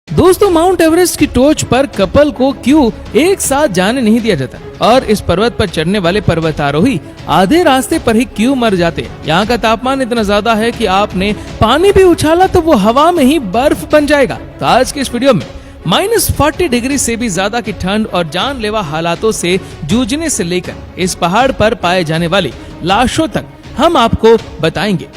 दोस्तों, mount Everest की टोच पर कपल को क्यों एक साथ जाने नहीं दिया जाता और इस पर्वत पर चढ़ने वाले पर्वतारोही आधे रास्ते पर ही क्यों मर जाते हैं? यहाँ का तापमान इतना ज्यादा है कि आपने पानी भी उछाला तो वो हवा में ही बर्फ बन जाएगा। तो आज के इस वीडियो में -40 डिग्री से भी ज्यादा की ठंड और जानलेवा हालातों से जूझने से लेकर इस पहाड़ पर पाए जाने वाली लाशों तक हम आपको बताएंगे।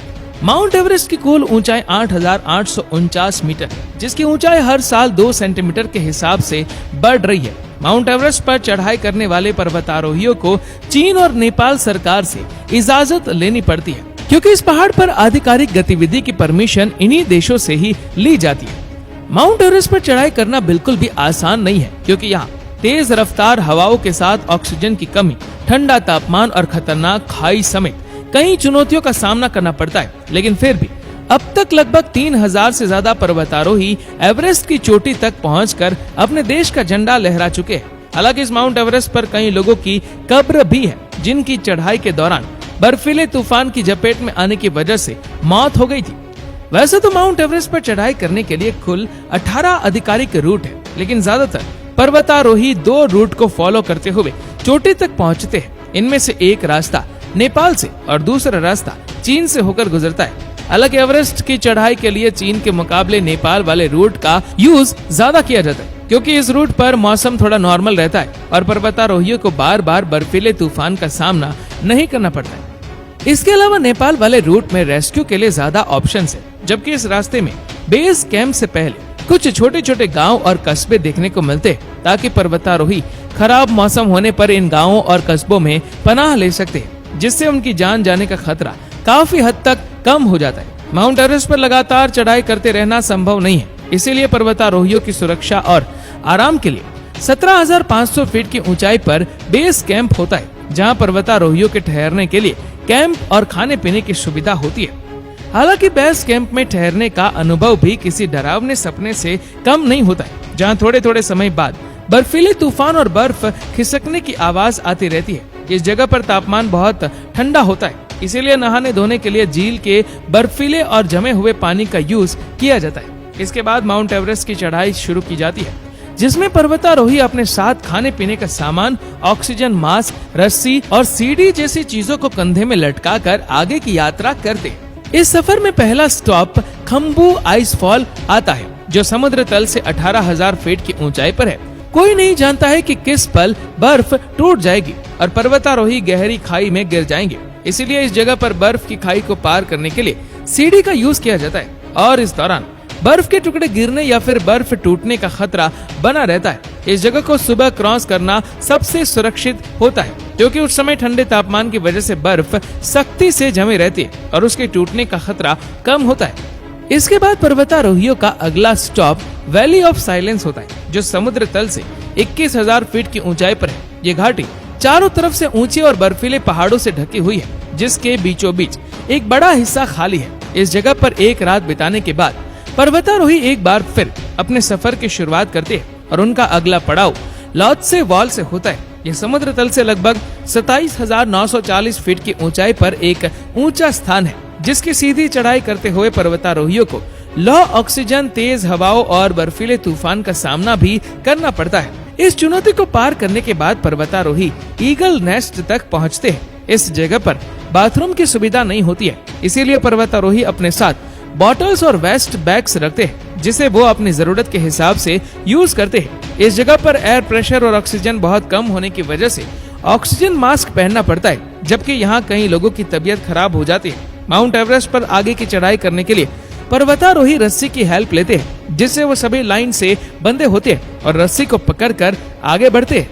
माउंट एवरेस्ट की कुल ऊंचाई 8,849 मीटर, जिसकी ऊंचाई हर साल 2 सेंटीमीटर के हिसाब से बढ़ रही है। माउंट एवरेस्ट पर चढ़ाई करने वाले पर्वतारोहियों को चीन और नेपाल सरकार से इजाजत लेनी पड़ती है, क्योंकि इस पहाड़ पर आधिकारिक गतिविधि की परमिशन इन्हीं देशों से ही ली जाती है। माउंट एवरेस्ट पर चढ़ाई करना बिल्कुल भी आसान नहीं है, क्योंकि यहाँ तेज रफ्तार हवाओं के साथ ऑक्सीजन की कमी, ठंडा तापमान और खतरनाक खाई समेत कई चुनौतियों का सामना करना पड़ता है। लेकिन फिर भी अब तक लगभग 3000 से ज्यादा पर्वतारोही एवरेस्ट की चोटी तक पहुंचकर अपने देश का झंडा लहरा चुके हैं। हालांकि इस माउंट एवरेस्ट पर कई लोगों की कब्र भी है, जिनकी चढ़ाई के दौरान बर्फीले तूफान की चपेट में आने की वजह से मौत हो गई थी। वैसे तो माउंट एवरेस्ट पर चढ़ाई करने के लिए कुल 18 आधिकारिक रूट है, लेकिन ज्यादातर पर्वतारोही 2 रूट को फॉलो करते हुए चोटी तक पहुँचते हैं। इनमें से एक रास्ता नेपाल से और दूसरा रास्ता चीन से होकर गुजरता है। हालांकि एवरेस्ट की चढ़ाई के लिए चीन के मुकाबले नेपाल वाले रूट का यूज ज्यादा किया जाता है, क्योंकि इस रूट पर मौसम थोड़ा नॉर्मल रहता है और पर्वतारोहियों को बार बार बर्फीले तूफान का सामना नहीं करना पड़ता है। इसके अलावा नेपाल वाले रूट में रेस्क्यू के लिए ज्यादा ऑप्शंस है, जबकि इस रास्ते में बेस कैंप से पहले कुछ छोटे छोटे गाँव और कस्बे देखने को मिलते हैं, ताकि पर्वतारोही खराब मौसम होने पर इन गाँवों और कस्बों में पनाह ले सकते हैं, जिससे उनकी जान जाने का खतरा काफी हद तक कम हो जाता है। माउंट एवरेस्ट पर लगातार चढ़ाई करते रहना संभव नहीं है, इसीलिए पर्वतारोहियों की सुरक्षा और आराम के लिए 17,500 फीट की ऊंचाई पर बेस कैंप होता है, जहां पर्वतारोहियों के ठहरने के लिए कैंप और खाने पीने की सुविधा होती है। हालांकि बेस कैंप में ठहरने का अनुभव भी किसी डरावने सपने से कम नहीं होता है, जहाँ थोड़े थोड़े समय बाद बर्फीले तूफान और बर्फ खिसकने की आवाज आती रहती है। इस जगह पर तापमान बहुत ठंडा होता है, इसीलिए नहाने धोने के लिए झील के बर्फीले और जमे हुए पानी का यूज किया जाता है। इसके बाद माउंट एवरेस्ट की चढ़ाई शुरू की जाती है, जिसमें पर्वतारोही अपने साथ खाने पीने का सामान, ऑक्सीजन मास्क, रस्सी और सीढ़ी जैसी चीजों को कंधे में लटका कर आगे की यात्रा करते हैं। इस सफर में पहला स्टॉप खम्बू आइस फॉल आता है, जो समुद्र तल से 18,000 फीट की ऊंचाई पर है। कोई नहीं जानता है कि किस पल बर्फ टूट जाएगी और पर्वतारोही गहरी खाई में गिर जाएंगे। इसीलिए इस जगह पर बर्फ की खाई को पार करने के लिए सीढ़ी का यूज किया जाता है, और इस दौरान बर्फ के टुकड़े गिरने या फिर बर्फ टूटने का खतरा बना रहता है। इस जगह को सुबह क्रॉस करना सबसे सुरक्षित होता है, क्योंकि उस समय ठंडे तापमान की वजह से बर्फ सख्ती से जमी रहती है और उसके टूटने का खतरा कम होता है। इसके बाद पर्वतारोहियों का अगला स्टॉप वैली ऑफ साइलेंस होता है, जो समुद्र तल से 21,000 फीट की ऊंचाई पर है। ये घाटी चारों तरफ से ऊंचे और बर्फीले पहाड़ों से ढकी हुई है, जिसके बीचों बीच एक बड़ा हिस्सा खाली है। इस जगह पर एक रात बिताने के बाद पर्वतारोही एक बार फिर अपने सफर की शुरुआत करते हैं, और उनका अगला पड़ाव लॉत्से वॉल से होता है। यह समुद्र तल से लगभग 27,940 फीट की ऊंचाई पर एक ऊंचा स्थान है, जिसकी सीधी चढ़ाई करते हुए पर्वतारोहियों को लो ऑक्सीजन, तेज हवाओं और बर्फीले तूफान का सामना भी करना पड़ता है। इस चुनौती को पार करने के बाद पर्वतारोही ईगल नेस्ट तक पहुंचते हैं। इस जगह पर बाथरूम की सुविधा नहीं होती है, इसीलिए पर्वतारोही अपने साथ बॉटल्स और वेस्ट बैग्स रखते हैं, जिसे वो अपनी जरूरत के हिसाब से यूज करते हैं। इस जगह पर एयर प्रेशर और ऑक्सीजन बहुत कम होने की वजह से ऑक्सीजन मास्क पहनना पड़ता है, जबकि यहाँ कई लोगों की तबीयत खराब हो जाती है। माउंट एवरेस्ट पर आगे की चढ़ाई करने के लिए पर्वतारोही रस्सी की हेल्प लेते हैं, जिससे वो सभी लाइन से बंधे होते हैं और रस्सी को पकड़कर आगे बढ़ते हैं।